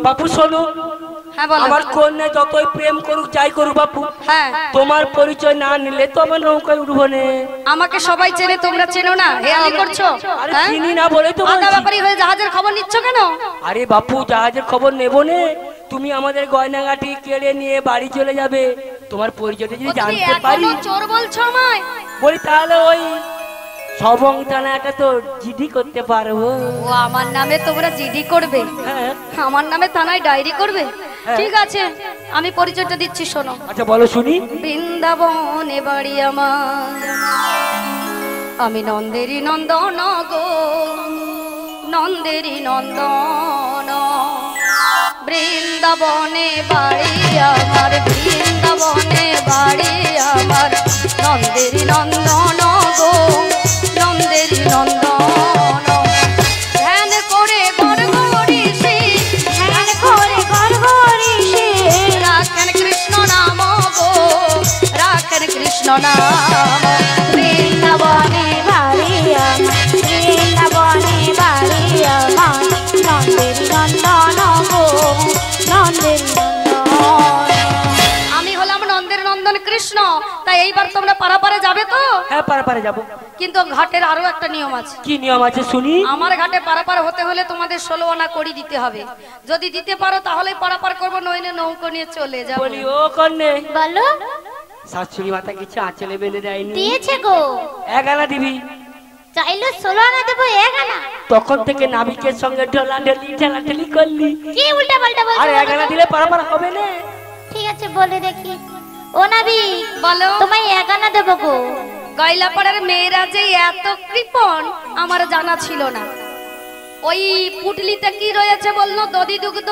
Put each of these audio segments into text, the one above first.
বাপু শোনো, হ্যাঁ বলো। আমার কন্যা যতই প্রেম করুক যাই করুক বাপু, হ্যাঁ তোমার পরিচয় না নিলে তো আমার নৌকায় উঠবো না। আমাকে সবাই চেনে, তোমরা চেনো না, হেয়ালি করছো। আরে চিনি না বলে তো আদা বলছি। ব্যাপারী হয়ে জাহাজের খবর নিচ্ছ কেন? আরে বাপু জাহাজের খবর নেবো নে, তুমি আমাদের গয়নাগাটি কেড়ে নিয়ে বাড়ি চলে যাবে, তোমার পরিচয়টা যদি জানতে পারি। চোর বলছো আমায়? বলি তাহলে ওই সবং থানাটা তো জিডি করতে পারবো। ও আমার নামে তোমরা জিডি করবে? হ্যাঁ। আমার নামে থানায় ডায়েরি করবে? ঠিক আছে, আমি পরিচয়টা দিচ্ছি, শোনো। আচ্ছা বলো শুনি। বৃন্দাবনে বাড়ি আমার, আমি নন্দেরি নন্দন গো, নন্দেরি নন্দন। বৃন্দাবনে বাড়ি আমার, বৃন্দাবনে বাড়ি আমার, নন্দেরি নন্দন গো, নন্দেরি নন্দন। ধ্যান করে গড়গড়িষি, ধ্যান করে গড়গড়িষি, রাখেন কৃষ্ণ নাম গো, রাখেন কৃষ্ণ নাম। বৃন্দাবনে বাড়ি আমার, বৃন্দাবনে বাড়ি আমার, নন্দেরি নন্দন গো, নন্দেরি নন্দন। আমি হলাম নন্দের নন্দন কৃষ্ণ, তাই এইবার তোমরা পারাপারে যাবে তো? হ্যাঁ পারাপারে যাবো। কিন্তু ঘাটের আরো একটা নিয়ম আছে। কি নিয়ম আছে শুনি। আমার ঘাটে পারাপার হতে হলে তোমাদের 16 আনা কড়ি দিতে হবে। যদি দিতে পারো তাহলে পারাপার করবো, নইলে নৌকো নিয়ে চলে যাবো। বলি ও কন্যে, বলো। শাশুড়ি মাতা কিছু আঁচলে বেঁধে দেয়নি? দিয়েছে গো। 1 আনা দিবি। চাইলো 16 আনা দেবো, 1 আনা। তখন থেকে নাবিকের সঙ্গে ঠেলাঠেলি করলি, কি উল্টা পাল্টা বলছো? আর 1 আনা দিলে পারাপার হবে না। ঠিক আছে বলে দেখি। ও নাবি বলো। তোমায় 1 আনা দেবো গো। গয়লাপাড়ার মেয়েরা যে এত কৃপণ আমার জানা ছিল না। ওই পুটলিতে কি রয়েছে বললো? দধি দুগ্ধ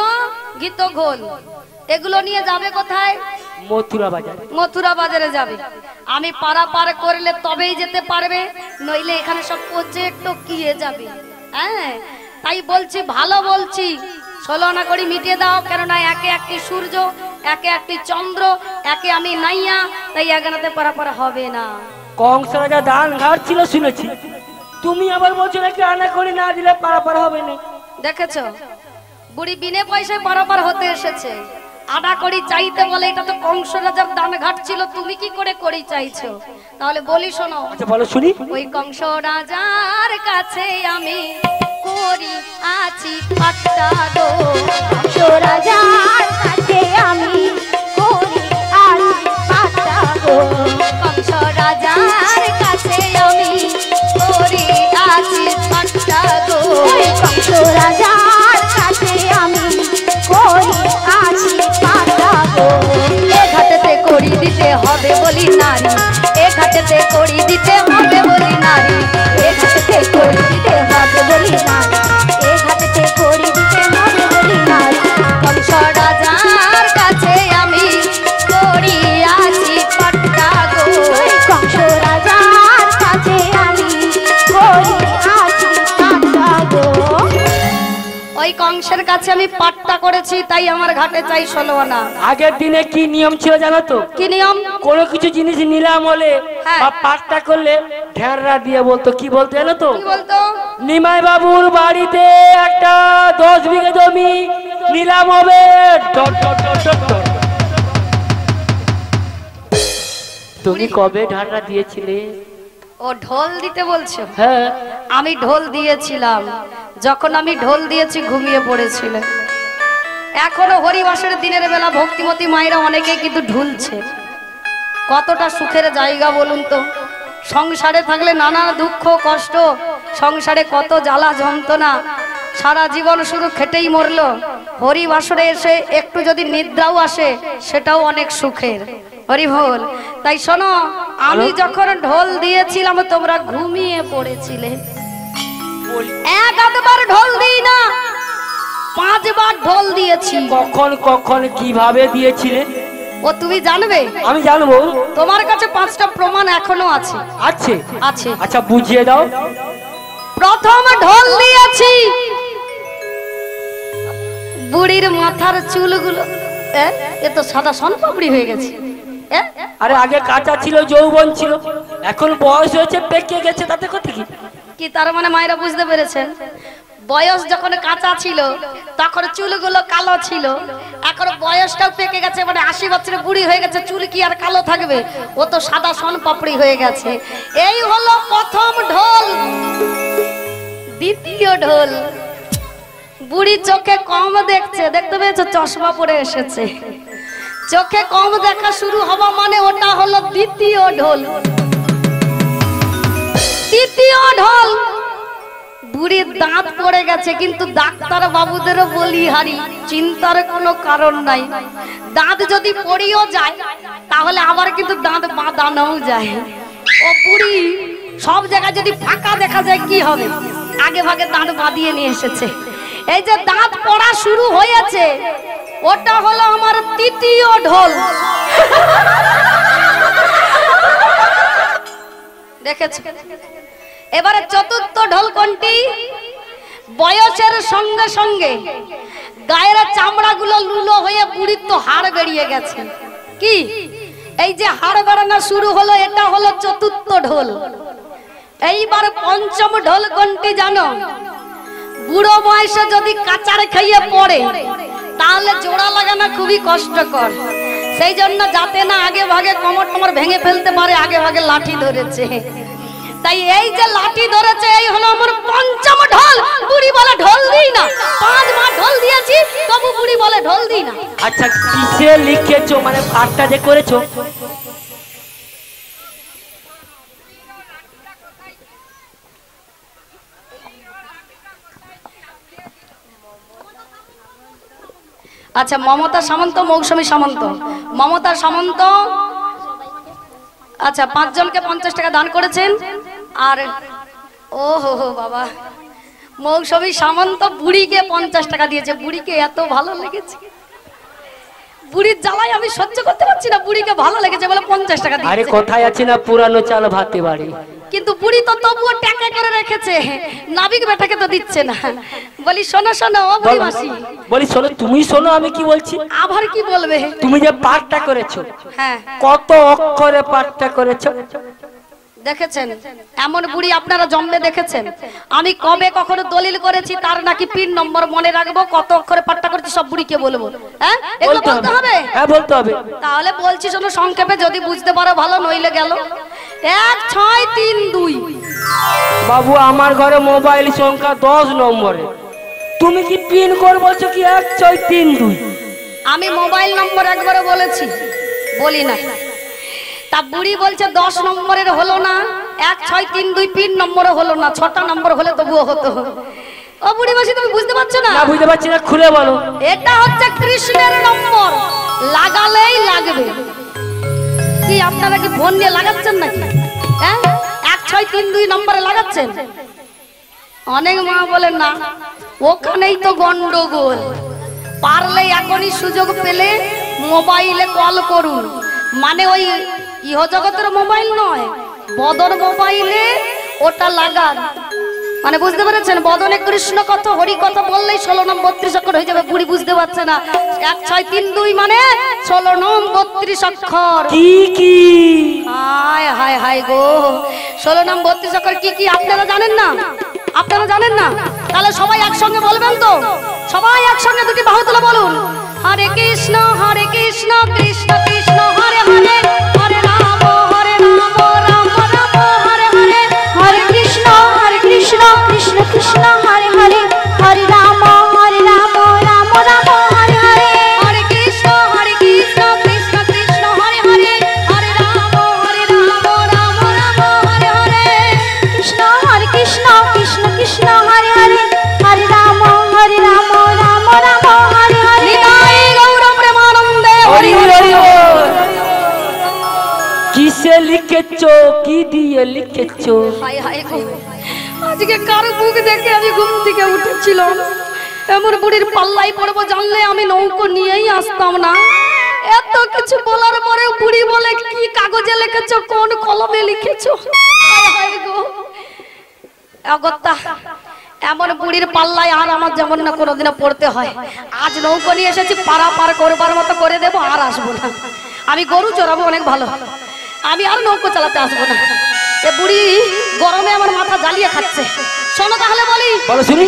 ঘিত ঘোল, এগুলো নিয়ে যাবে কোথায়? মথুরা বাজার। মথুরা বাজারে যাবে। আমি পারাপার করলে তবেই যেতে পারবে, নইলে এখানে সব পচে টকিয়ে যাবে। হ্যাঁ তাই বলছি, ভালো বলছি, 16 আনা করে মিটিয়ে দাও, কেননা একে একটি সূর্য, একে একটি চন্দ্র, একে আমি নাইয়া, তাই 1 আনাতে পারাপার হবে না। কংস রাজা দান ঘাট ছিল শুনেছি, তুমি আবার বলছো নাকি আনা করে না দিলে পারাপার হবে না। দেখেছো, বুড়ি বিনে পয়সায় পারাপার হতে এসেছে, আডা করি চাইতে বলে। এটা তো কংস রাজার দান ঘাট ছিল, তুমি কি করে করি চাইছো? তাহলে বলি শোনো। আচ্ছা বলো শুনি। ওই কংস রাজার কাছে আমি করি আছি পাট্টা গো, কংস রাজার কাছে আমি করি আছি পাট্টা গো। কংস রাজার কাছে আমি করি আছি পাট্টা গো। কংস রাজার কাছে আমি করি আছি পাট্টা গো। এ ঘাটেতে করি দিতে হবে বলি নারী, এ ঘাটেতে করি দিতে হবে বলি নারী, এ ঘাটেতে করি দিতে হবে বলি নারী, এ ঘাটেতে করি দিতে হবে বলি নারী। কংস রাজার কাছে আমি করি আছি পাট্টা গো। কংস রাজার কাছে আমি করি আছি পাট্টা গো। ওই কংসের কাছে আমি পাট্টা করেছি, তাই আমার ঘাটে চাই 16 আনা। আগের দিনে কি নিয়ম ছিল জানো তো? কি নিয়ম? কোনো কিছু জিনিস নিলাম হলে হ্যাঁ। বা পাট্টা করলে ঢেররা দিয়ে বলতো, কি বলতো জানো তো? কি বলতো? নিমাই বাবুর বাড়িতে একটা 10 বিঘে জমি নিলাম হবে। Dot dot dot dot dot. তুমি কবে ঢাকা দিয়েছিলে? ও ঢোল দিতে বলছো? হ্যাঁ আমি ঢোল দিয়েছিলাম, যখন আমি ঢোল দিয়েছি ঘুমিয়ে পড়েছিল। এখনো হরিবাসের দিনের বেলা ভক্তিমতী মায়েরা অনেকেই কিন্তু ঢুলছে। কতটা সুখের জায়গা বলুন তো। সংসারে থাকলে নানা দুঃখ কষ্ট, সংসারে কত জ্বালা যন্ত্রণা, সারা জীবন শুধু খেটেই মরলো। হরিবাসরে এসে একটু যদি নিদ্রাও আসে সেটাও অনেক সুখের। হরি বল। তাই শোনো, আমি যখন ঢোল দিয়েছিলাম তোমরা ঘুমিয়ে পড়েছিলে। 1-8বার ঢোল দিই না, 5বার ঢোল দিয়েছি। কখন কখন কিভাবে দিয়েছিলে? ও তুমি জানবে? আমি জানবো। তোমার কাছে 5টা প্রমাণ এখনো আছে। আছে আছে। আচ্ছা বুঝিয়ে দাও। প্রথম ঢোল দিয়েছি, বুড়ির মাথার চুলগুলো এ তো সাদা সোনপাপড়ি হয়ে গেছে। আরে আগে কাঁচা ছিল, যৌবন ছিল, এখন বয়স হয়েছে পেকে গেছে, তাতে কথা কি? কি তার মানে মায়েরা বুঝতে পেরেছেন? বয়স যখন কাঁচা ছিল তখন চুলগুলো কালো ছিল, এখন বয়সটাও পেকে গেছে, মানে 80 বছরের বুড়ি হয়ে গেছে, চুল কি আর কালো থাকবে? ও তো সাদা সোন পাপড়ি হয়ে গেছে। এই হলো প্রথম ঢোল। দ্বিতীয় ঢোল, বুড়ি চোখে কম দেখছে, দেখতে পেয়েছো চশমা পরে এসেছে, চোখে কম দেখা শুরু হওয়া মানে ওটা হলো দ্বিতীয় ঢোল। তৃতীয় ঢোল, বুড়ির দাঁত পড়ে গেছে, কিন্তু ডাক্তার বাবুদেরও বলি হারি, চিন্তার কোনো কারণ নাই। দাঁত যদি পড়েও যায় তাহলে আবার কিন্তু দাঁত বাঁধানোও যায়। ও বুড়ি সব জায়গায় যদি ফাঁকা দেখা যায় কি হবে? আগে ভাগে দাঁত বাঁধিয়ে নিয়ে এসেছে। এই যে দাঁত পড়া শুরু হয়েছে ওটা হলো আমার তৃতীয় ঢোল। দেখেছো? এবারে চতুর্থ ঢোল কোনটি? বয়সের সঙ্গে সঙ্গে গায়ের চামড়াগুলো লুলো হয়ে বুড়ির তো হাড় বেরিয়ে গেছে। কি এই যে হাড় বেরানো শুরু হলো, এটা হলো চতুর্থ ঢোল। এইবার পঞ্চম ঢোল কোনটি জানো? বুড়ো বয়সে যদি কাচার খাইয়ে পড়ে তাহলে জোড়া লাগানো খুবই কষ্টকর, সেই জন্য যাতে না আগে ভাগে কোমর টমর ভেঙে ফেলতে পারে আগে ভাগে লাঠি ধরেছে। তাই এই যে লাঠি ধরেছে এই হলো আমার পঞ্চম ঢোল। বুড়ি বলে ঢোল দিই না, 5 মাস ঢোল দিয়েছি তবু বুড়ি বলে ঢোল দিই না। আচ্ছা কিসে লিখেছো, মানে পাঠটা যে করেছো? আচ্ছা মমতা সামন্ত, মৌসুমী সামন্ত, মমতা সামন্ত আচ্ছা 5 জনকে 50 টাকা দান করেছেন। আর ও হো হো বাবা, মৌসুমী সামন্ত বুড়িকে 50 টাকা দিয়েছে। বুড়িকে এত ভালো লেগেছে, বুড়ির জ্বালায় আমি সহ্য করতে পারছি না, বুড়িকে ভালো লেগেছে বলে 50 টাকা দিয়েছে। আরে কোথায় আছে না পুরানো চাল ভাতে বাড়ি, কিন্তু বুড়ি তো তবুও টাকা করে রেখেছে, নাবিক বেটাকে তো দিচ্ছে না। বলি শোনো শোনো ও বুড়ি মাসি, বলি শোনো, তুমি শোনো আমি কি বলছি। আবার কি বলবে? তুমি যে পাঠটা করেছো, হ্যাঁ কত অক্ষরে পাঠটা করেছো? দেখেছেন এমন বুড়ি আপনারা জন্মে দেখেছেন? আমি কবে কখনো দলিল করেছি তার নাকি পিন নম্বর মনে রাখবো, কত অক্ষরে পাঠটা করেছি সব বুড়িকে বলবো? হ্যাঁ এগুলো বলতে হবে? হ্যাঁ বলতে হবে। তাহলে বলছি শোনো সংক্ষেপে, যদি বুঝতে পারো ভালো, নইলে গেল। 1632। বাবু আমার ঘরে মোবাইল সংখ্যা 10 নম্বরে, তুমি কি পিন কোড বলছো কি 1632? আমি মোবাইল নম্বর একবারে বলেছি, বলি না। তা বুড়ি বলছে 10 নম্বরের হলো না, 1632 পিন নম্বরও হলো না, 6টা নম্বর হলে তবুও হতো। ও বুড়ি মাসি তুমি বুঝতে পারছো না? না বুঝতে পারছি না, খুলে বলো। এটা হচ্ছে কৃষ্ণের নম্বর, লাগালেই লাগবে। কি আপনারা কি ফোন নিয়ে লাগাচ্ছেন নাকি? হ্যাঁ 1632 নম্বরে লাগাচ্ছেন? অনেক মা বলেন না, ওখানেই তো গন্ডগোল। পারলে এখনই সুযোগ পেলে মোবাইলে কল করুন, মানে ওই ইহজগতের মোবাইল নয়, বদর মোবাইলে ওটা লাগান। মানে বুঝতে পেরেছেন? বদনে কৃষ্ণ কথা হরি কথা বললেই 16 নং 32 অক্ষর হয়ে যাবে। বুড়ি বুঝতে পারছে না, 1632 মানে 16 নং 32 অক্ষর। কি কি? হায় হায় হায় গো, 16 নং 32 অক্ষর কি কি আপনারা জানেন না? আপনারা জানেন না? তাহলে সবাই একসঙ্গে বলবেন তো? সবাই একসঙ্গে দুটি বাহু তুলে বলুন, হরে কৃষ্ণ কৃষ্ণ কৃষ্ণ হরে হরে, হরে রাম রাম রাম হরে হরে, হরে কৃষ্ণ কৃষ্ণ কৃষ্ণ হরে হরে, হরে রাম রাম রাম হরে হরে, হরে কৃষ্ণ কৃষ্ণ কৃষ্ণ হরে হরে, হরে রাম রাম রাম হরে হরে, কৃষ্ণ কৃষ্ণ কৃষ্ণ হরে হরে, হরে রাম রাম হরে হরে। নিতাই গৌর প্রেমানন্দে হরি হরি। কিসে লিখেছো, কি দিয়ে লিখেছো? হায় হায় গো, আজকে কারো বুক দেখে আমি ঘুম থেকে উঠেছিলাম, এমন বুড়ির পাল্লাই পড়বো জানলে আমি নৌকো নিয়েই আসতাম না। এত কিছু বলার পরে বুড়ি বলে কি কাগজে লিখেছো, কোন কলমে লিখেছো? হায় হায় গো অগত্যা, এমন বুড়ির পাল্লায় আর আমার যেমন না কোনোদিনও পড়তে হয়। আজ নৌকো নিয়ে এসেছি, পারা পার করবার মতো করে দেবো, আর আসবো না। আমি গরু চড়াবো অনেক ভালো, আমি আর নৌকো চালাতে আসবো না। এ বুড়ি গরমে আমার মাথা জ্বালিয়ে খাচ্ছে। শোনো তাহলে বলি, বলো শুনি।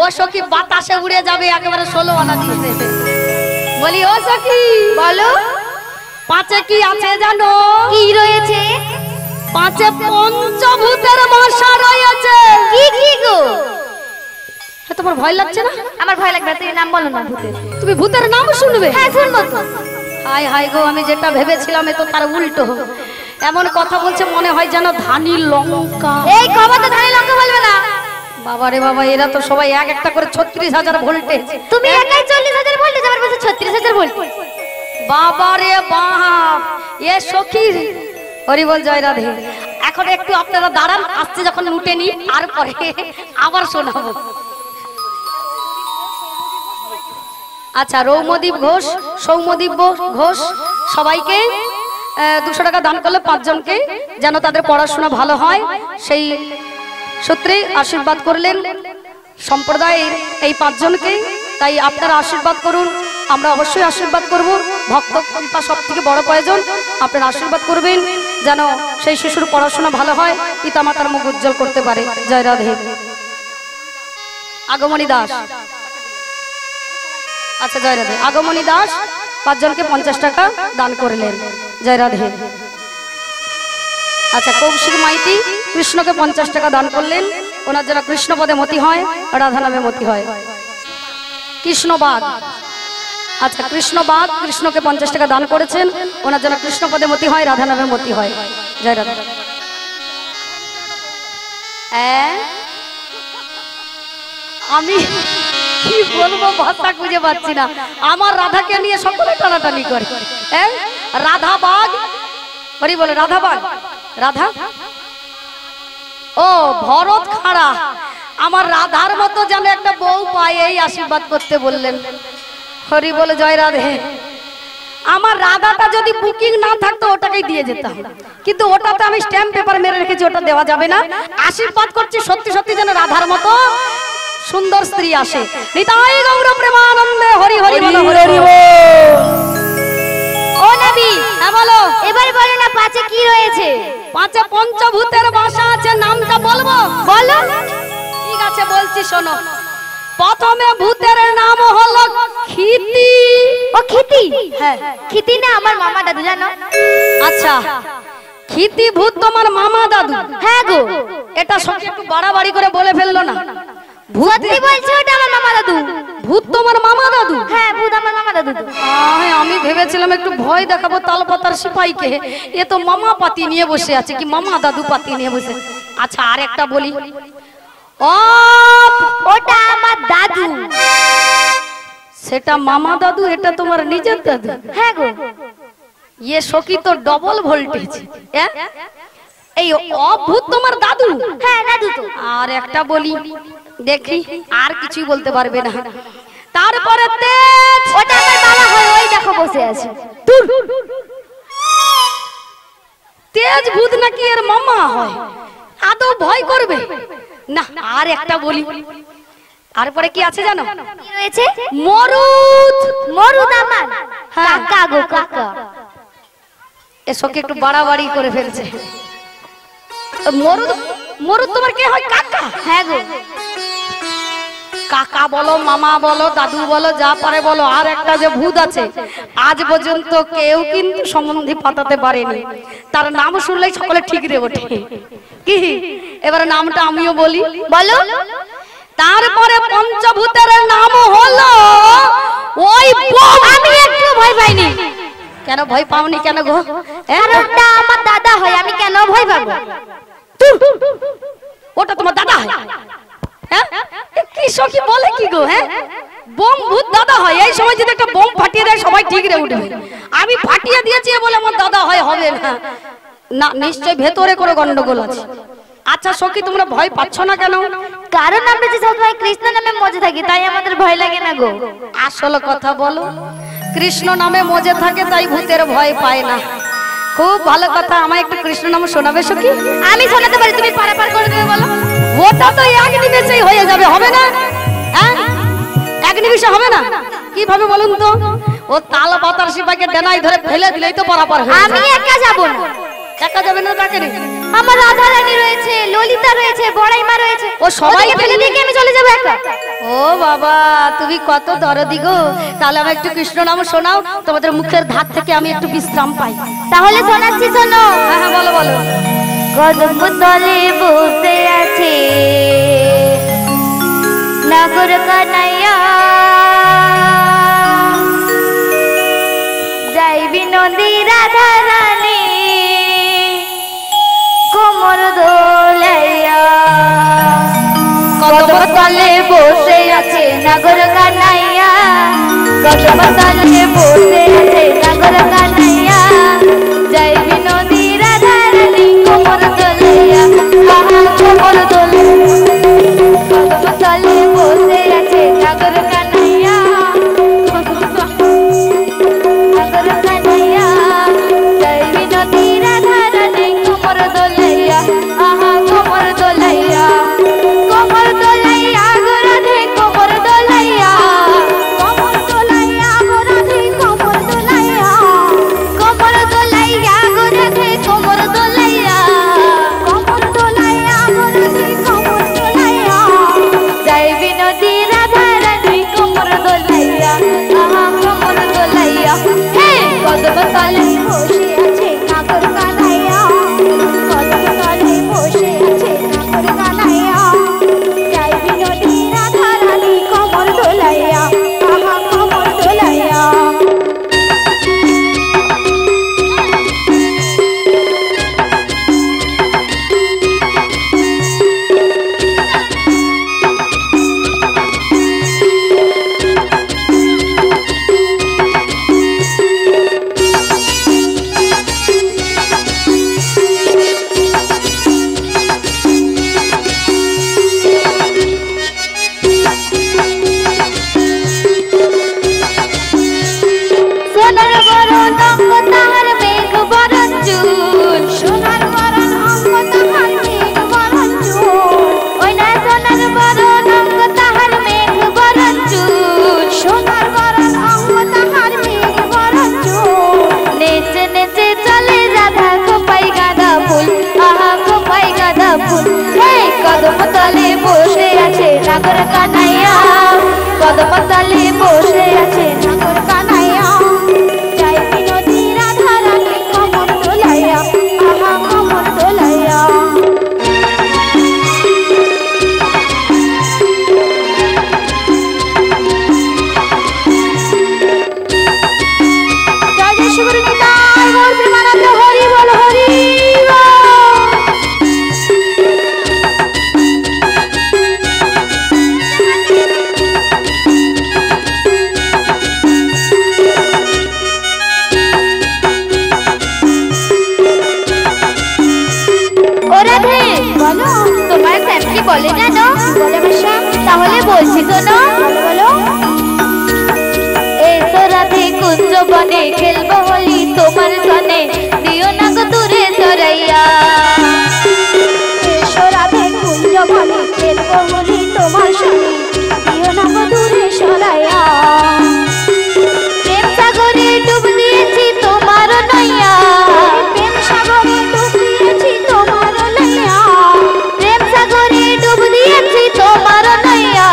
ও সখী বাতাসে উড়ে যাবে একেবারে 16 আনা দিতে। বলি ও সখী বলো পাঁচে কি আছে জানো? কি রয়েছে? পাঁচে পঞ্চভূতের বাসা রয়েছে। কি কি গো? তোমার ভয় লাগছে না? আমার ভয় লাগবে না, তুমি নাম বলো না ভূতের। তুমি ভূতের নাম শুনবে? হ্যাঁ শুনবো তো। হাই হাই গো, আমি যেটা ভেবেছিলাম এ তো তার উল্টো। এমন কথা বলছে মনে হয় যেন ধানি লঙ্কা। এই খবর তো ধানি লঙ্কা বলবে না। বাবা রে বাবা, এরা তো সবাই এক একটা করে 36,000 ভোল্টেজ। তুমি একাই 40,000 ভোল্টেজ, আমার বলছো 36,000 ভোল্টেজ। বাবা রে বাপ, এ সখী হরি বল জয় রাধে। এখন একটু আপনারা দাঁড়ান, আসছে যখন লুটে নি আর পরে আবার শোনাবো। আচ্ছা, রৌমদীপ ঘোষ, সৌমদীপ ঘোষ সবাইকে 200 টাকা দান করলে 5 জনকে, যেন তাদের পড়াশোনা ভালো হয় সেই সূত্রে আশীর্বাদ করলেন সম্প্রদায়ের এই 5 জনকে। তাই আপনারা আশীর্বাদ করুন, আমরা অবশ্যই আশীর্বাদ করব। ভক্ত কৃপা সব থেকে বড় প্রয়োজন। আপনারা আশীর্বাদ করবেন যেন সেই শিশুর পড়াশোনা ভালো হয়, পিতামাতার মুখ উজ্জ্বল করতে পারে। জয় রাধে। আগমনী দাস, আচ্ছা জয় রাধে। আগমনী দাস 5 জনকে 50 টাকা দান করলেন। জয় রাধে। আচ্ছা, কৌশিক মাইতি কৃষ্ণকে 50 টাকা দান করলেন, ওনার যারা কৃষ্ণ পদে মতি হয়, রাধা নামে মতি হয়। কৃষ্ণবাগ, আচ্ছা কৃষ্ণবাগ কৃষ্ণকে 50 টাকা দান করেছেন, ওনার যারা কৃষ্ণ পদে মতি হয়, রাধা নামে মতি হয়। জয় রাধা। আমি কি বলবো, ভাষা খুঁজে পাচ্ছি না। আমার রাধাকে নিয়ে সকলে টানাটানি করে। রাধা বাগ, হরি বলে রাধা বাগ, রাধা ও ভরত খাড়া, আমার রাধার মতো যেন একটা বউ পায় এই আশীর্বাদ করতে বললেন। হরি বলে জয় রাধে। আমার রাধাটা যদি বুকিং না থাকতো ওটাকেই দিয়ে যেতাম, কিন্তু ওটাতে আমি স্ট্যাম্প পেপার মেরে রেখেছি, ওটা দেওয়া যাবে না। আশীর্বাদ করছি সত্যি সত্যি যেন রাধার মতো সুন্দর স্ত্রী আসে। নিতাই গৌর প্রেমানন্দে হরি হরি বলো হরি বল। ও নবী, হ্যাঁ বলো। এবারে বলো না পাঁচে কি রয়েছে? পাঁচে পঞ্চভূতের বাসা আছে, নামটা বলবো? বলো। ঠিক আছে বলছি, শোনো। প্রথমে ভূতের নাম হলো ক্ষিতি। ও ক্ষিতি? হ্যাঁ, ক্ষিতি না আমার মামা দাদু, জানো? আচ্ছা, ক্ষিতি ভূত তোমার মামা দাদু? হ্যাঁ গো। এটা সব একটু বাড়াবাড়ি করে বলে ফেললো না? সত্যি বলছো, ওটা আমার মামা দাদু। ভূত তোমার মামা দাদু? হ্যাঁ, ভূত আমার মামা দাদু। আমি ভেবেছিলাম একটু ভয় দেখাবো তালপাতার সিপাহীকে, এ তো মামা পাতি নিয়ে বসে আছে, কি মামা দাদু পাতি নিয়ে বসে। আচ্ছা আর একটা বলি, ওটা আমার দাদু। সেটা মামা দাদু, এটা তোমার নিজের দাদু? হ্যাঁ গো। ইয়ে সখী তো ডবল ভোল্টেজ। এই অভূত তোমার দাদু? হ্যাঁ দাদু তো। আর একটা বলি, দেখি আর কিছুই বলতে পারবে না। তারপরে তেজ, ওটা আমার বাবা হয়, ওই দেখো বসে আছে। তেজ ভূত নাকি এর মামা হয়? আদৌ ভয় করবে না। আর একটা বলি, তারপরে কি আছে জানো? কি রয়েছে? মরুদ। মরুদ আমার হ্যাঁ। কাকা গো, কাকা। এসবকে একটু বাড়াবাড়ি করে ফেলছে। মরুদ, মরুদ তোমার কে হয়? কাকা? হ্যাঁ গো। কাকা বলো, মামা বলো, দাদু বলো, যা পারে বলো। আর একটা যে ভূত আছে, আজ পর্যন্ত কেউ কিন্তু সম্বন্ধী পাতাতে পারেনি, তার নাম শুনলেই সকলে ঠিক রে ওঠে। কি এবারে নামটা আমিও বলি? বলো। তারপরে পঞ্চভূতের নাম হলো ওই বম। আমি একটু ভয় পাইনি। কেন ভয় পাওনি কেন গো? ওটা আমার দাদা হয়, আমি কেন ভয় পাবো? ওটা তোমার দাদা হয়? হ্যাঁ, কি সখী বলে কি গো? হ্যাঁ, বোম ভূত দাদা হয়? এই সময় যদি একটা বোম ফাটিয়ে দেয় সবাই ঠিক রে উঠবে। আমি ফাটিয়ে দিয়েছি বলে আমার দাদা হয় হবে না? না, নিশ্চয় ভেতরে কোনো গন্ডগোল আছে। আচ্ছা সখী, তোমরা ভয় পাচ্ছ না কেন? কারণ আমরা যে সবসময় কৃষ্ণ নামে মজে থাকি, তাই আমাদের ভয় লাগে না গো। আসল কথা বলো, কৃষ্ণ নামে মজে থাকে তাই ভূতের ভয় পায় না। খুব ভালো কথা। আমায় একটু কৃষ্ণ নাম শোনাবে সখী? আমি শোনাতে পারি, তুমি পারাপার করে দেবে বলো। ওটা তো এক নিমেষেই হয়ে যাবে, হবে না? হ্যাঁ, এক নিমেষে হবে না। কিভাবে বলুন তো? ও তাল পাতার সিপাকে ডেনাই ধরে ফেলে দিলেই তো পারাপার হয়ে আমি যাবে। একা যাব না। একা যাবে না কাকে রে? আমার রাধা রানী রয়েছে, ললিতা রয়েছে, বড়াইমা রয়েছে। ও সবাই ফেলে দিয়ে কি আমি চলে যাবো একা? ও বাবা, তুমি কত দরদি গো। তাহলে আমার একটু কৃষ্ণ নাম শোনাও, তোমাদের মুখের ধার থেকে আমি একটু বিশ্রাম পাই। তাহলে শোনাচ্ছি, শোনো। হ্যাঁ হ্যাঁ, বলো বলো। কদম তলে বসে আছে নাগর কানাইয়া, যাই বিনোদী রাধা রানী কোমর দোলাইয়া। কদম তলে বসে আছে নাগর কানাইয়া, কদম তলে বসে আছে নাগর কানাইয়া, যাই বিনোদী রাধা রানী কোমর দোলাইয়া, কোমর দোলাইয়া। কদম তলে বসে আছে নাগর কানাইয়া, নাগর কানাইয়া, যাই বিনোদী রাধা রানী কোমর দোলাইয়া, কোমর দোলাইয়া। কোমর দোলাইয়া গো রাধে কোমর দোলাইয়া, কোমর দোলাইয়া গো রাধে কোমর দোলাইয়া, কোমর দোলাইয়া গো রাধে কোমর দোলাইয়া, কোমর দোলাইয়া গো রাধে কোমর দোলাইয়া, যাই বিনোদী রাধা রানী কোমর দোলাইয়া, কোমর দোলাইয়া। হে কদম তলে বসে আছে নাগর কানাইয়া, কদম তলে বসে আছে নাগর কানাইয়া, যাই বিনোদী রাধা রানী কোমর দোলাইয়া, কোমর দোলাইয়া। সোনার বরণ অঙ্গ তাহার মেঘ বরণ চুল, সোনার বরণ অঙ্গ তাহার মেঘ বরণ চুল, ওই না সোনার বরণ অঙ্গ তাহার মেঘ বরণ চুল, সোনার বরণ অঙ্গ তাহার মেঘ বরণ চুল। নেচে নেচে চলে রাধা খোপাই গাঁদা ফুল, খোপাই গাঁদা ফুল। হে কদম তলে বসে আছে নাগর কানাইয়া, কদম তলে বসে আছে নাগর কানাইয়া, যাই বিনোদী রাধা রানী কোমর দোলাইয়া, কোমর দোলাইয়া। জয় জয় শিব নিতাই গৌর প্রেমানন্দ, হরি বল হরি বল। ও রাধে, বলো তোমার স্যাম কি বলে জানো? বলে বাসা, তাহলে বলছি শোনো। বলো। এসো রাধে কুঞ্জ বনে খেলবো হোলি তোমার সনে, দিও না গো দূরে সরাইয়া। এসো রাধে কুঞ্জ বনে খেলবো হোলি তোমার সনে, দিও না গো দূরে সরাইয়া। প্রেম সাগরে ডুব দিয়েছি তোমার নইয়া, প্রেম সাগরে ডুব দিয়েছি তোমার নইয়া, প্রেম সাগরে ডুব দিয়েছি তোমার নইয়া,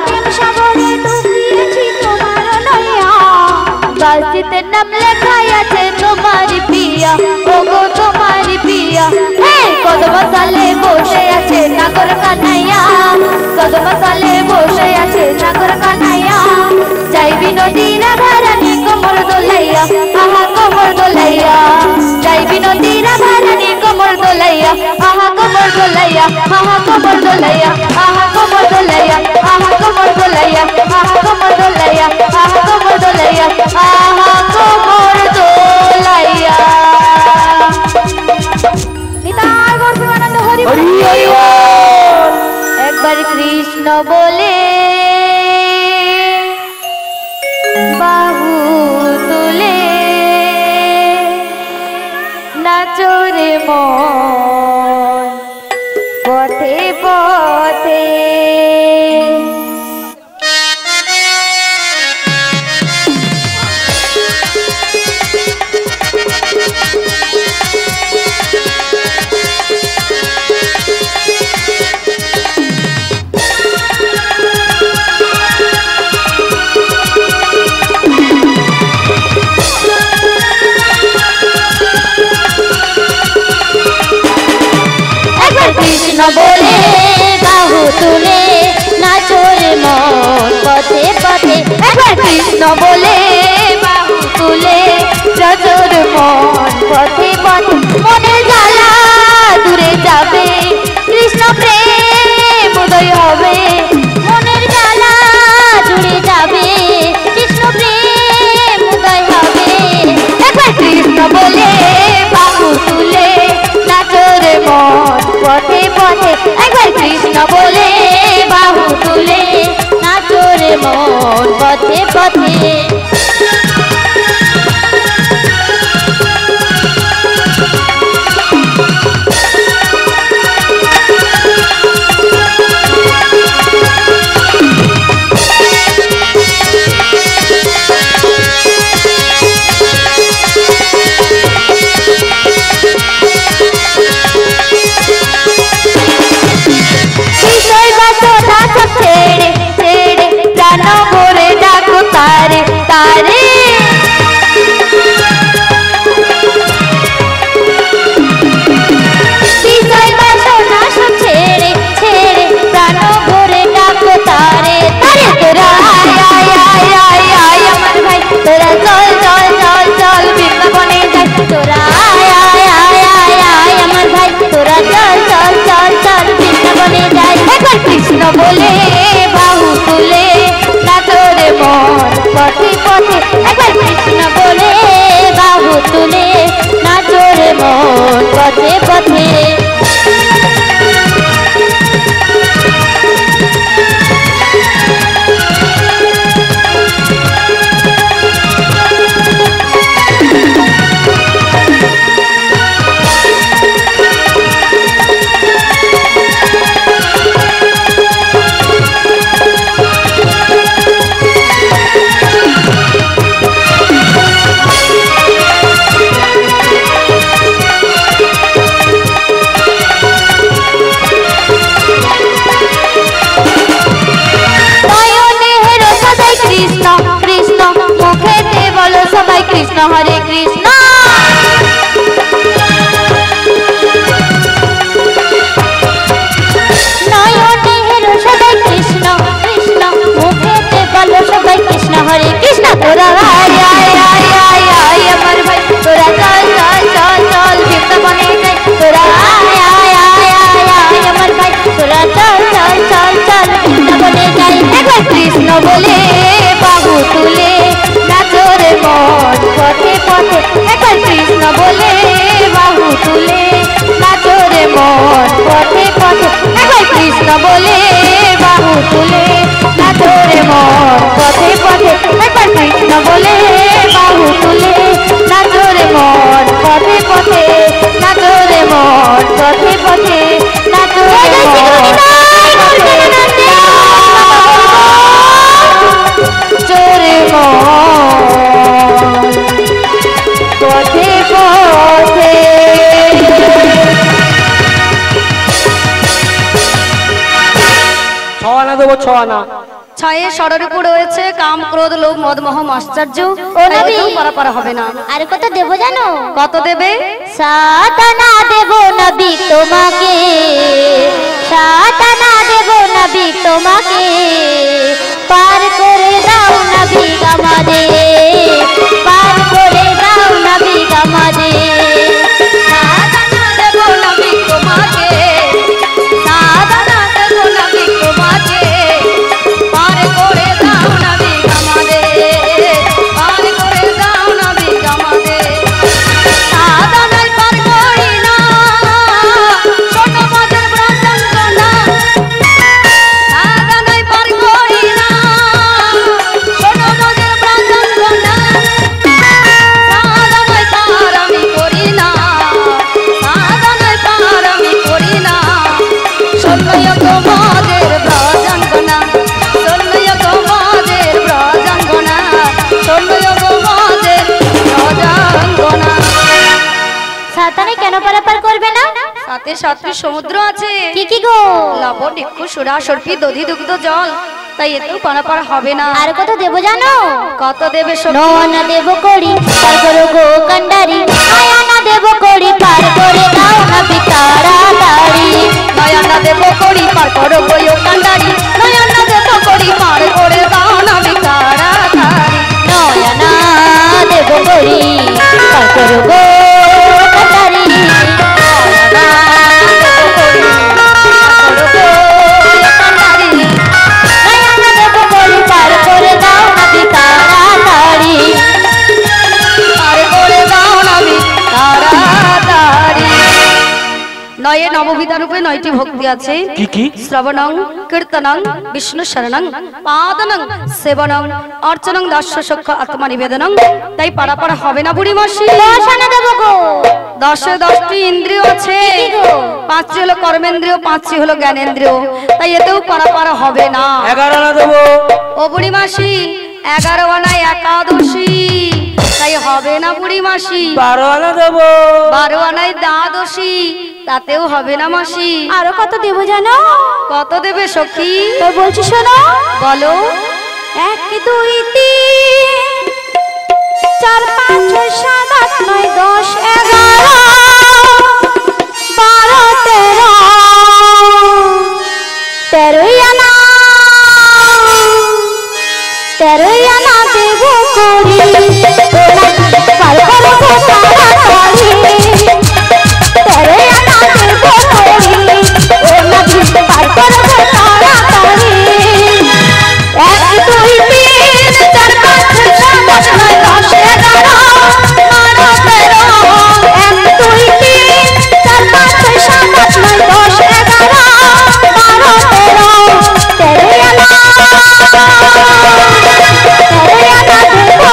প্রেম সাগরে ডুব দিয়েছি তোমার নইয়া। বাসিতে নাম লেখাই আছে তোমারি পিয়া, ওগো তোমারি পিয়া। হে কদম তলে বসে আছে নাগর কানাইয়া, কদম তলে বসে আছে নাগর কানাইয়া, যাই বিনোদী রাধা রানী কোমর দোলাইয়া, কোমর দোলাইয়া, যাই বিনোদী রাধা রানী কোমর দোলাইয়া, কোমর দোলাইয়া, কোমর দোলাইয়া, কোমর দোলাইয়া, কোমর দোলাইয়া, কোমর দোলাইয়া, কোমর দোলাইয়া, কোমর দোলাইয়া। নিতাই গৌর প্রেমানন্দ, হরি বল হরি বল। একবার কৃষ্ণ বলে বাহু তুলে নাচরে মন পথে পথে। কৃষ্ণ বলে বাহু তুলে ব্রজর মন পথে পথে মনের জ্বালা দূরে যাবে কৃষ্ণ প্রেম উদয় হবে মনের জ্বালা জুড়ে যাবে কৃষ্ণ প্রেম উদয় হবে একবার কৃষ্ণ বলে বাহু তুলে নাচর মন পথে পথে একবার কৃষ্ণ বলে বাহু তুলে নাচর মন পথে পথে ছেড়ে ছেড়ে প্রাণ ভরে ডাকো তারে তারে বিষয় বাসনা সব ছেড়ে ছেড়ে প্রাণ ভরে ডাকো তারে তারে তোরা আয় আয় আয় আয় আয় আমার ভাই তোরা চল চল চল চল বৃন্দাবনে যাই তোরা আয় আয় আয় আয় আয় আমার ভাই তোরা চল চল চল চল বৃন্দাবনে যাই একবার কৃষ্ণ বলে বাহু তুলে নাচর মন পথে পথে একবার কৃষ্ণ বলে বাহু তুলে নাচর মন পথে পথে কৃষ্ণ হরে কৃষ্ণ নয়নের সদাই কৃষ্ণ কৃষ্ণ মুখেতে বলো সবাই কৃষ্ণ হরে কৃষ্ণ তোরা আয় আয় আয় আয় আয় আমার ভাই তোরা চল চল চল চল বৃন্দাবনে যাই তোরা আয় আয় আয় আয় আয় আমার ভাই তোরা চল চল চল চল বৃন্দাবনে যাই একবার কৃষ্ণ বলে বাহু তুলে নাচর মন পথে পথে একবার কৃষ্ণ বলে বাহু তুলে নাচর মন পথে পথে একবার কৃষ্ণ বলে বাহু তুলে নাচর মন পথে পথে একবার কৃষ্ণ বলে বাহু তুলে নাচর মন পথে পথে নাচর মন পথে পথে নাচর চোরে পথে পথে ছয়ানা দেবো ছয়ানা ছয়ের স্বরের উপর রয়েছে কাম ক্রোধ লোভ মদ মোহ আশ্চর্য ও নবী। পারাপার হবে না আর কত দেবো জানো কত দেবে সাতানা দেব নবী তোমাকে সাতানা দেব নবী তোমাকে পার করে দাও নবী আমাদের পার করে দাও নবী আমাদের সাধনা দেব নবী তোমাকে সাধনা দেব নবী তোমাকে পার করে দাও নবী আমাদের পার করে দাও নবী আমাদের সাধনায় পার করি না ছোট মাদের ব্রজঙ্গনা সাধনায় পার করি না ছোট মাদের ব্রজঙ্গনা সাধনায় পার আমি করি না সাধনায় পার আমি করি না সন্ন্যায় তোমাদের ব্রজঙ্গনা সন্ন্যায় তোমাদের ব্রজঙ্গনা সন্ন্যায় তোমাদের ব্রজঙ্গনা সাতানে কেন পারাপার করবে না সাথে সাতটি সমুদ্র আছে কি কি গো লবণ ইক্ষু সুরা সর্পি দধি দুগ্ধ জল তাই এতেও পারাপার হবে না আর কত দেবো জানো কত দেবে নয়না দেব করি পার করো গো কান্ডারি নয়না দেব করি পার করে দাও নবী তাড়াতাড়ি নয়না দেব করি পার করো গো কান্ডারি নয়না দেব করি পার করে দাও নবী তাড়াতাড়ি নয়ে নববিধা রূপে 9টি ভক্তি আছে। কি কি? শ্রবণং, কীর্তনং, বিষ্ণু শরণং, পাদনং, সেবনং, অর্চনং, দর্শ সখ্য আত্মনিবেদনং। তাই পাড়া পাড়া হবে না বুড়ি মাসি? দশানা দেবো গো। 10টি ইন্দ্রিয় আছে, কি গো? 5টি হলো কর্মেন্দ্রিয়, 5টি হলো জ্ঞানেন্দ্রিয়। তাই এতেও পাড়া পাড়া হবে না। 11 আনা দেবো। ও বুড়ি মাসি 11 আনায় একাদশী, তাই হবে না বুড়ি মাসি। 12 আনা দেবো। 12 আনায় দ্বাদশী, তাতেও হবে না মাসি। আরো কত দেবো জানো? কত দেবে সখী? তো বলছি শোনো, বলো। 1 2 3 4 5 6 7 8 9 10 11 12 13 13 আনা 13 আনা দেবো করি, তোরা পার করবো তাড়াতাড়ি। 13 আনা দেবো করি, ওরা পার করবো তাড়াতাড়ি। 1 2 3 4 5 6 7 8 9 10 11 12 13 1 2 3 4 5 6 7 8 9 10 11 12 13 13 আনা 13 আনা দেবো করি, ওরা পার করবো তাড়াতাড়ি। 13 আনা দেবো করি,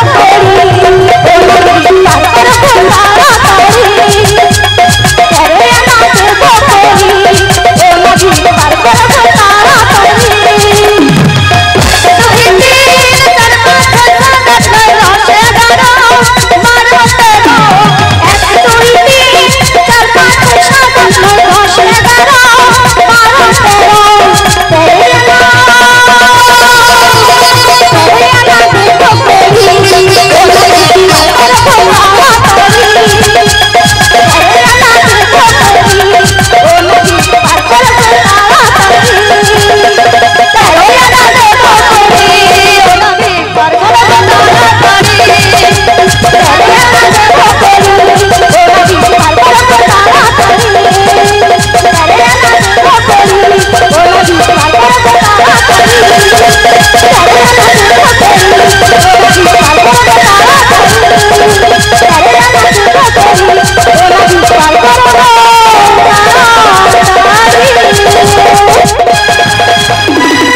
ওরা পার করবো তাড়াতাড়ি।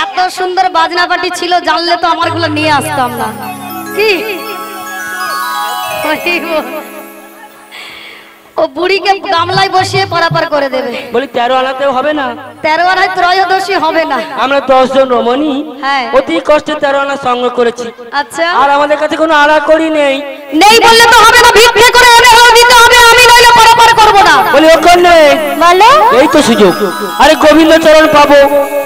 এত সুন্দর বাজনা পাটি ছিল, জানলে তো আমারগুলো নিয়ে আসতাম না। কি ও বুড়িকে গামলায় বসিয়ে পারাপার করে দেবে। বলি 13 আনাতেও হবে না? 13 আনায় ত্রয়োদশী হবে না। আমরা 10 জন রমণী হ্যাঁ। অতি কষ্টে 13 আনা সংগ্রহ করেছি, আচ্ছা, আর আমাদের কাছে কোনো আড়া করি নেই। নেই বললে তো হবে না, ভিক্ষে করে এনে হলে দিতে হবে, আমি নইলে পারাপার করব না। বলি ওখানে বলো, এই তো সুযোগ, আরে গোবিন্দ চরণ পাবো,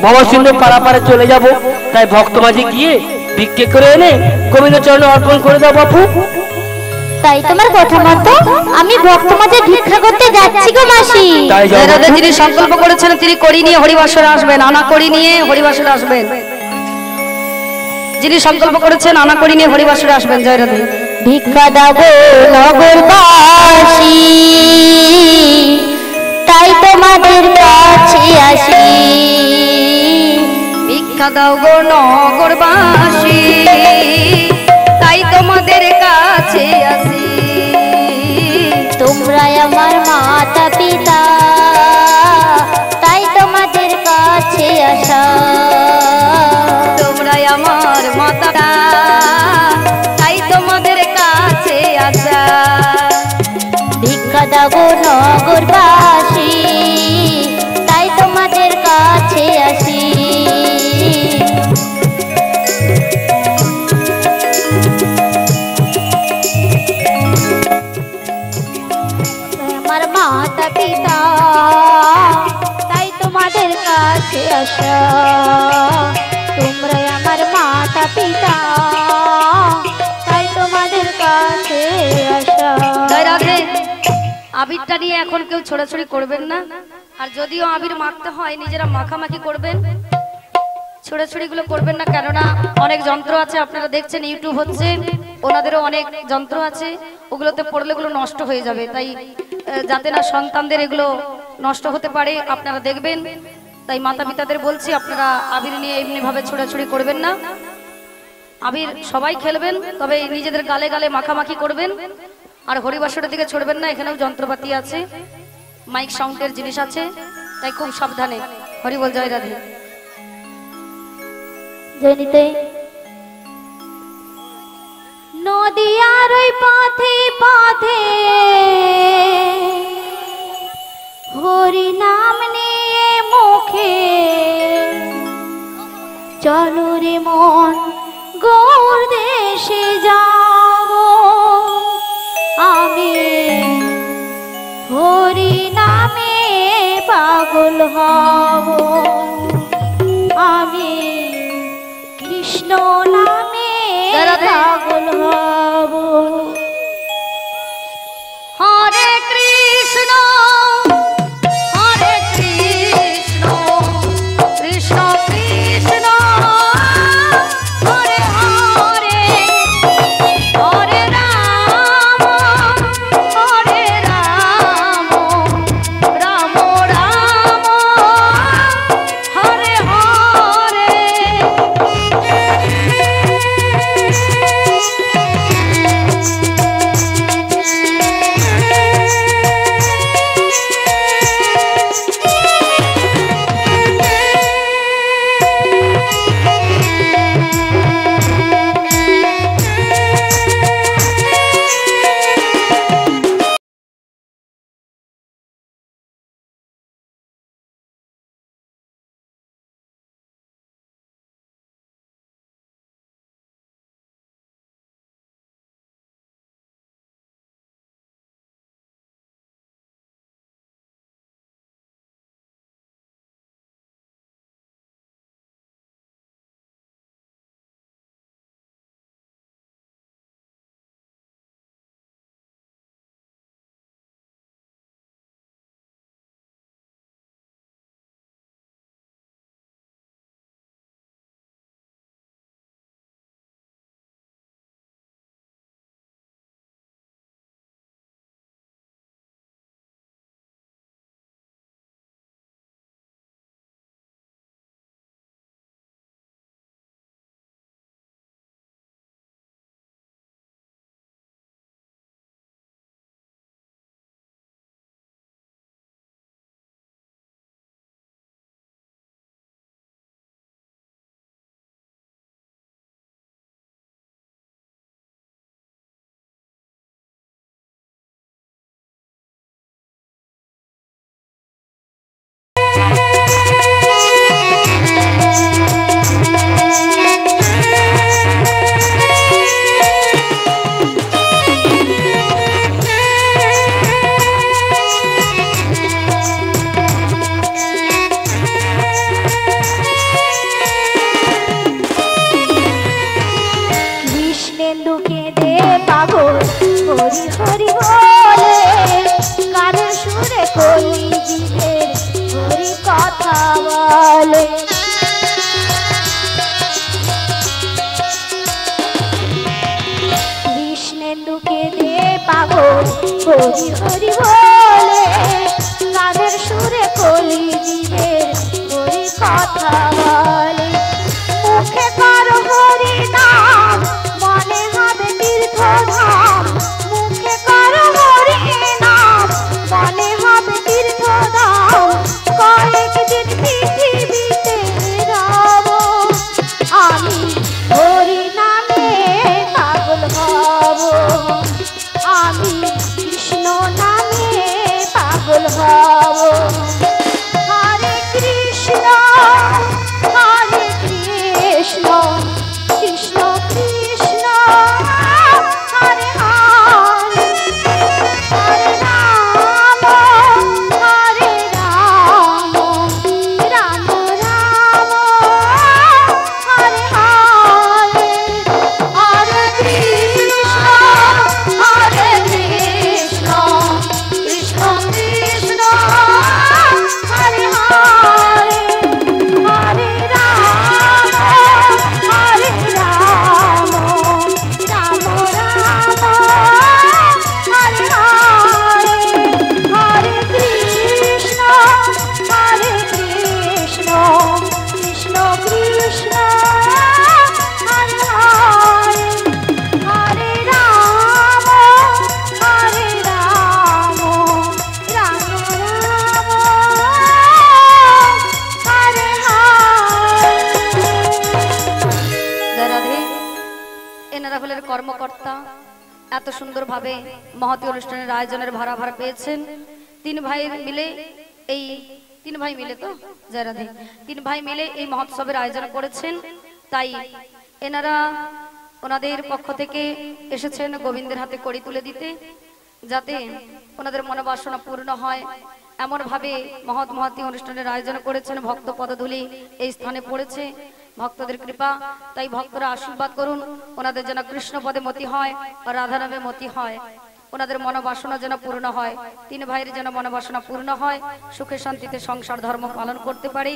ভবশূন্য পারাপারে চলে যাব। তাই ভক্ত মাঝে গিয়ে ভিক্ষে করে এনে গোবিন্দ চরণে অর্পণ করে দাও বাপু। তাই তোমার কথা মতো আমি ভক্ত মাঝে ভিক্ষা করতে যাচ্ছি গো মাসি। তাই যাও জয়রাধে বাপু। যিনি সংকল্প করেছেন তিনি করি নিয়ে হরিবাসরে আসবেন, আনা করি নিয়ে হরিবাসরে আসবেন। যিনি সংকল্প করেছেন আনা করি নিয়ে হরিবাসরে আসবেন। জয়রাধে। ভিক্ষা দাও নগরবাসী, তাই তোমাদের কাছে আসি। ভিক্ষা দাও গো নগরবাসী, তাই তোমাদের কাছে আসি। তোমরা আমার মাতা পিতা, তাই তোমাদের কাছে আসা। তোমরা আমার মাতা, তাই তোমাদের কাছে আসা। ভিক্ষা দাও নগরবাসী, তাই তোমাদের কাছে আসি। আমার মাতা পিতা, তাই তোমাদের কাছে আসা। তোমরা আমার মাতা পিতা, তাই তোমাদের কাছে আসা। জয়রাধে। আবিরটা নিয়ে এখন কেউ ছোড়াছড়ি করবেন না, আর যদিও আবির মাখতে হয় নিজেরা মাখামাখি করবেন, ছোড়াছড়ি গুলো করবেন না। কেননা অনেক যন্ত্র আছে, আপনারা দেখছেন ইউটিউব হচ্ছে, ওনাদেরও অনেক যন্ত্র আছে, ওগুলোতে পড়লে এগুলো নষ্ট হয়ে যাবে। তাই যাতে না সন্তানদের এগুলো নষ্ট হতে পারে আপনারা দেখবেন। তাই মাতা পিতাদের বলছি আপনারা আবির নিয়ে এমনি ভাবে ছোড়াছড়ি করবেন না। আবির সবাই খেলবেন, তবে নিজেদের গালে গালে মাখামাখি করবেন, আর হরিবাসরের দিকে ছড়বেন না। এখানেও যন্ত্রপাতি আছে, মাইক সাউন্ডের জিনিস আছে, তাই খুব সাবধানে। হরি বল, জয় রাধে। জনিতে নদিয়ার ওই পথে পথে হরি নাম নিয়ে মুখে, চলো রে মন গৌর দেশে যাব, আমি হরি নামে পাগল হব, আমি কৃষ্ণ নামে পাগল হব। হরে কৃষ্ণ হরে কৃষ্ণ কৃষ্ণ কৃষ্ণ হরে হরে, হরে রাম রাম রাম হরে হরে। হরি হরি বলে গানের সুরে কলি জীবের হরি কথা বলে মুখে কর হরি নাম মনে হবে তীর্থ ধাম মুখে কর হরি নাম মনে হবে তীর্থ ধাম কয়েকদিন পৃথিবীতে রব আমি হরি নামে পাগল হব আমি কৃষ্ণ নামে পাগল হব হরে কৃষ্ণ জেনারেলের কর্মকর্তা এত সুন্দরভাবে মহতী অনুষ্ঠানের আয়োজনের ভাড়া পেয়েছেন। তিন ভাই মিলে তো জয়রাধে তিন ভাই মিলে এই মহোৎসবের আয়োজন করেছেন। তাই এনারা ওনাদের পক্ষ থেকে এসেছেন গোবিন্দের হাতে কড়ি তুলে দিতে, যাতে ওনাদের মনোবাসনা পূর্ণ হয় এমন ভাবে মহতী অনুষ্ঠানের আয়োজন করেছেন। ভক্ত পদধূলি এই স্থানে পড়েছে, ভক্তদের কৃপা। তাই ভক্তরা আশীর্বাদ করুন, ওনাদের যেন কৃষ্ণ পদে মতি হয় আর রাধা নামে মতি হয়, ওনাদের মনোবাসনা যেন পূর্ণ হয়, তিন ভাইয়ের যেন মনোবাসনা পূর্ণ হয়, সুখে শান্তিতে সংসার ধর্ম পালন করতে পারে,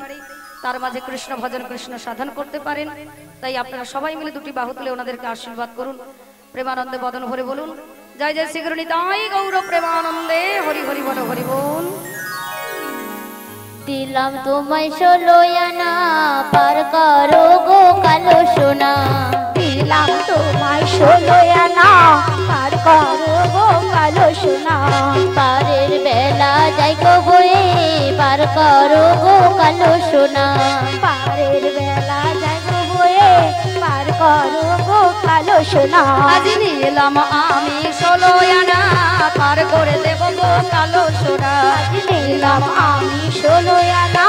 তার মাঝে কৃষ্ণ ভজন কৃষ্ণ সাধন করতে পারেন। তাই আপনারা সবাই মিলে দুটি বাহু তুলে ওনাদেরকে আশীর্বাদ করুন। প্রেমানন্দে বদন ভরে বলুন জয় জয় শ্রী গুরু নিতাই গৌর প্রেমানন্দে হরি হরি বল হরি বল। দিলাম তোমায় 16 আনা পার করো গো কালো সোনা, দিলাম তোমায় 16 আনা পার করো গো কালো সোনা, পারের বেলা যাই গো বয়ে পার করো গো কালো সোনা, পারের বেলা যাই গো বয়ে পার করো গো কালো সোনা। আজ নিলাম আমি 16 আনা পার করে দেব গো কালো সোনা, আজ নিলাম আমি 16 আনা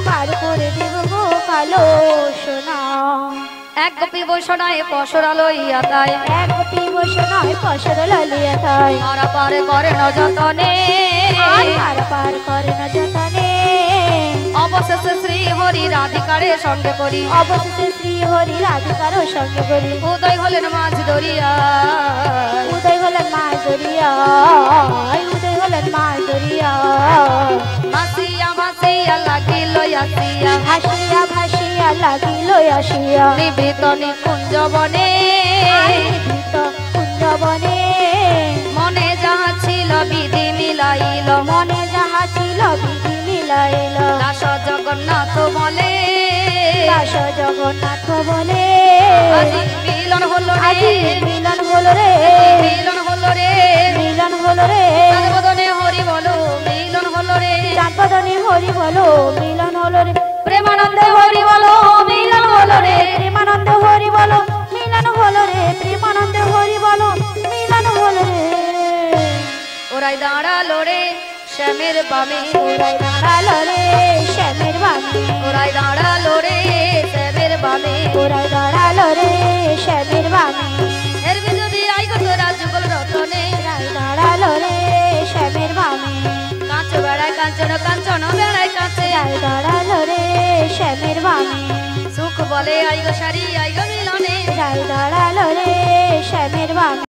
পার করে দেব গো কালো সোনা। এক গোপী বৈষ্ণায় পশরা লইয়া তাই, এক গোপী বৈষ্ণায় পশরা লইয়া তাই, পারা পারে করে ন যতনে, পার পার করে না যতনে, অবশেষে শ্রী হরি রাধিকারে সঙ্গে করি, অবশেষে শ্রী হরি রাধিকার সঙ্গে করি, উদয় হলেন মাঝ দরিয়া, উদয় হলেন মাছ দরিয়া, উদয় হলেন মাছ দরিয়া, মাসিয়া মাসিয়া লাগিল আসিয়া, ভাসিয়া ভাসিয়া লাগিল আসিয়া, নিভৃত নিকুঞ্জ বনে, নিভৃত কুঞ্জবনে, মনে যাহা ছিল বিধি মিলাইল, মনে যাহা ছিল বিধি মিলাইল, দাস জগন্নাথ বলে, দাস জগন্নাথ বলে, আজি মিলন হলো আজি রে, মিলন হলো রে, মিলন হলো রে, মিলন হলো রে, তার বদনে হরি বলো মিলন হলো রে, চাঁদবদনে হরি বলো মিলন হলো রে, প্রেমানন্দে হরি বলো মিলন হলো রে, প্রেমানন্দ হরি বলো মিলন হলো রে, প্রেমানন্দ হরি বলো মিলন হলো রে। ওরাই দাঁড়ালো রে শ্যামের বামে, ওরাই দাঁড়ালো রে শ্যামের বামে, ওরাই দাঁড়ালো রে শ্যামের বামে, ওরাই দাঁড়ালো রে শ্যামের বামে, এর বিজুদি আই কত রাজগোল রতনে, ওরাই দাঁড়ালো রে শ্যামের বামে, কাঁচ বেড়ায় কাঞ্চন কাঞ্চন বেড়ায় কাছে, ওরাই দাঁড়ালো রে শ্যামের বামে, সুখ বলে আই গো সারি আই গো মিলনে, ওরাই দাঁড়ালো রে শ্যামের বামে।